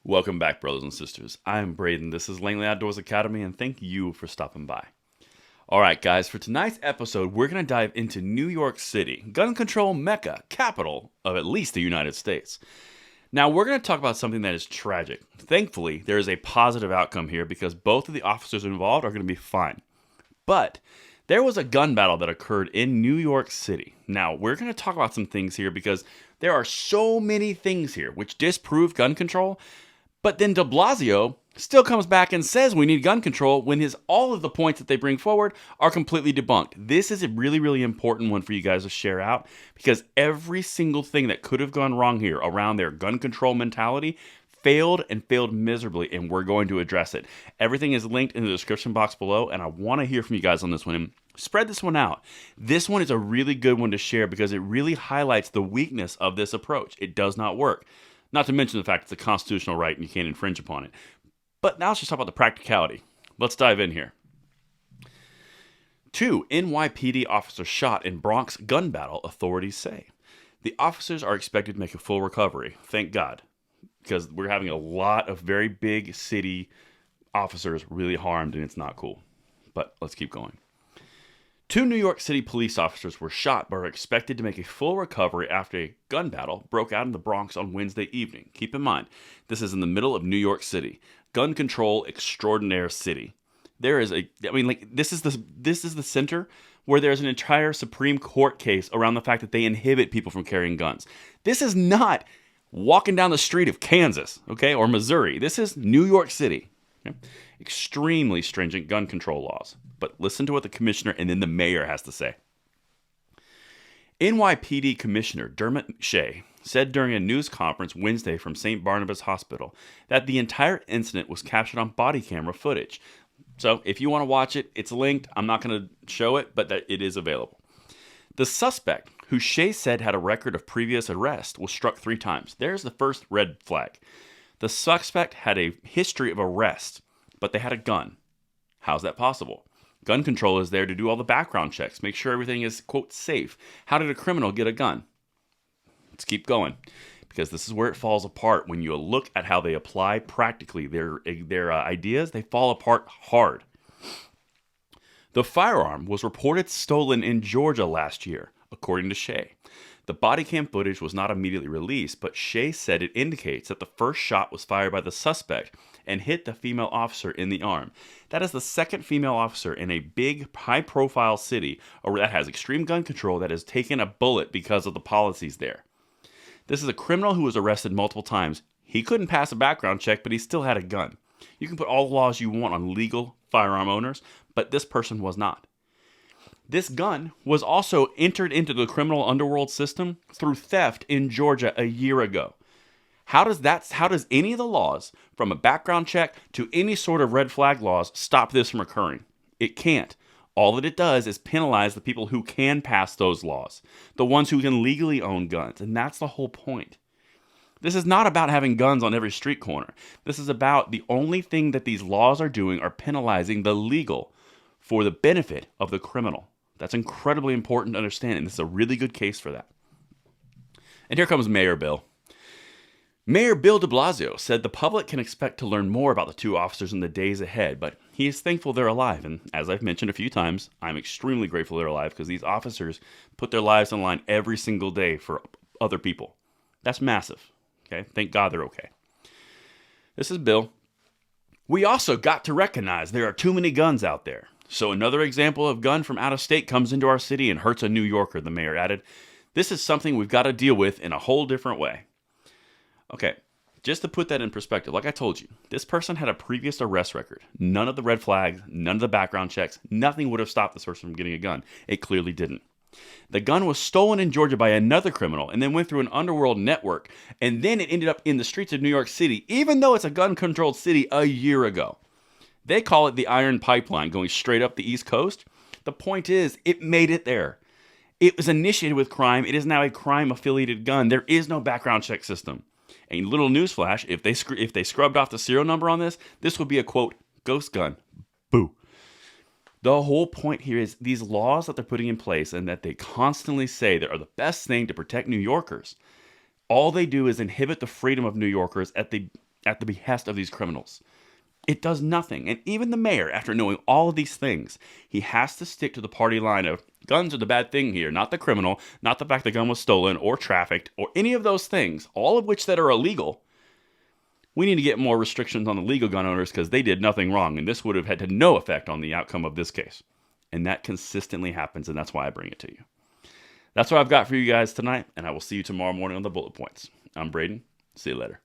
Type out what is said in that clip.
Welcome back, brothers and sisters. I'm Braden. This is Langley Outdoors Academy, and thank you for stopping by. All right, guys, for tonight's episode, we're going to dive into New York City, gun control mecca, capital of at least the United States. Now, we're going to talk about something that is tragic. Thankfully, there is a positive outcome here because both of the officers involved are going to be fine. But there was a gun battle that occurred in New York City. Now, we're going to talk about some things here because there are so many things here which disprove gun control. But then de Blasio still comes back and says we need gun control when all of the points that they bring forward are completely debunked. This is a really, really important one for you guys to share out because every single thing that could have gone wrong here around their gun control mentality failed and failed miserably, and we're going to address it. Everything is linked in the description box below, and I want to hear from you guys on this one. And spread this one out. This one is a really good one to share because it really highlights the weakness of this approach. It does not work. Not to mention the fact it's a constitutional right and you can't infringe upon it. But now let's just talk about the practicality. Let's dive in here. 2 NYPD officers shot in Bronx gun battle, authorities say. The officers are expected to make a full recovery. Thank God. Because we're having a lot of very big city officers really harmed and it's not cool. But let's keep going. 2 New York City police officers were shot but are expected to make a full recovery after a gun battle broke out in the Bronx on Wednesday evening. Keep in mind, this is in the middle of New York City. Gun control extraordinaire city. This is the center where there's an entire Supreme Court case around the fact that they inhibit people from carrying guns. This is not walking down the street of Kansas, okay, or Missouri. This is New York City. Okay? Extremely stringent gun control laws. But listen to what the commissioner and then the mayor has to say. NYPD Commissioner Dermot Shea said during a news conference Wednesday from St. Barnabas Hospital that the entire incident was captured on body camera footage. So if you want to watch it, it's linked. I'm not going to show it, but that it is available. The suspect, who Shea said had a record of previous arrest, was struck 3 times. There's the first red flag. The suspect had a history of arrest, but they had a gun. How's that possible? Gun control is there to do all the background checks, make sure everything is, quote, safe. How did a criminal get a gun? Let's keep going, because this is where it falls apart. When you look at how they apply practically their ideas, they fall apart hard. The firearm was reported stolen in Georgia last year, according to Shea. The body cam footage was not immediately released, but Shea said it indicates that the first shot was fired by the suspect and hit the female officer in the arm. That is the second female officer in a big, high-profile city that has extreme gun control that has taken a bullet because of the policies there. This is a criminal who was arrested multiple times. He couldn't pass a background check, but he still had a gun. You can put all the laws you want on legal firearm owners, but this person was not. This gun was also entered into the criminal underworld system through theft in Georgia a year ago. How does any of the laws, from a background check to any sort of red flag laws, stop this from occurring? It can't. All that it does is penalize the people who can pass those laws, the ones who can legally own guns, and that's the whole point. This is not about having guns on every street corner. This is about the only thing that these laws are doing are penalizing the legal for the benefit of the criminal. That's incredibly important to understand, and this is a really good case for that. And here comes Mayor Bill. Mayor Bill de Blasio said the public can expect to learn more about the 2 officers in the days ahead, but he is thankful they're alive. And as I've mentioned a few times, I'm extremely grateful they're alive because these officers put their lives on the line every single day for other people. That's massive. Okay? Thank God they're okay. This is Bill. We also got to recognize there are too many guns out there. So another example of gun from out of state comes into our city and hurts a New Yorker, the mayor added. This is something we've got to deal with in a whole different way. Okay, just to put that in perspective, like I told you, this person had a previous arrest record. None of the red flags, none of the background checks, nothing would have stopped this person from getting a gun. It clearly didn't. The gun was stolen in Georgia by another criminal and then went through an underworld network, and then it ended up in the streets of New York City, even though it's a gun-controlled city a year ago. They call it the Iron Pipeline going straight up the East Coast. The point is, it made it there. It was initiated with crime. It is now a crime-affiliated gun. There is no background check system. A little newsflash, if they scrubbed off the serial number on this, this would be a, quote, ghost gun. Boo. The whole point here is these laws that they're putting in place and that they constantly say that are the best thing to protect New Yorkers, all they do is inhibit the freedom of New Yorkers at the at the behest of these criminals. It does nothing. And even the mayor, after knowing all of these things, he has to stick to the party line of guns are the bad thing here, not the criminal, not the fact the gun was stolen or trafficked or any of those things, all of which that are illegal. We need to get more restrictions on the legal gun owners because they did nothing wrong, and this would have had no effect on the outcome of this case. And that consistently happens, and that's why I bring it to you. That's what I've got for you guys tonight, and I will see you tomorrow morning on the Bullet Points. I'm Braden. See you later.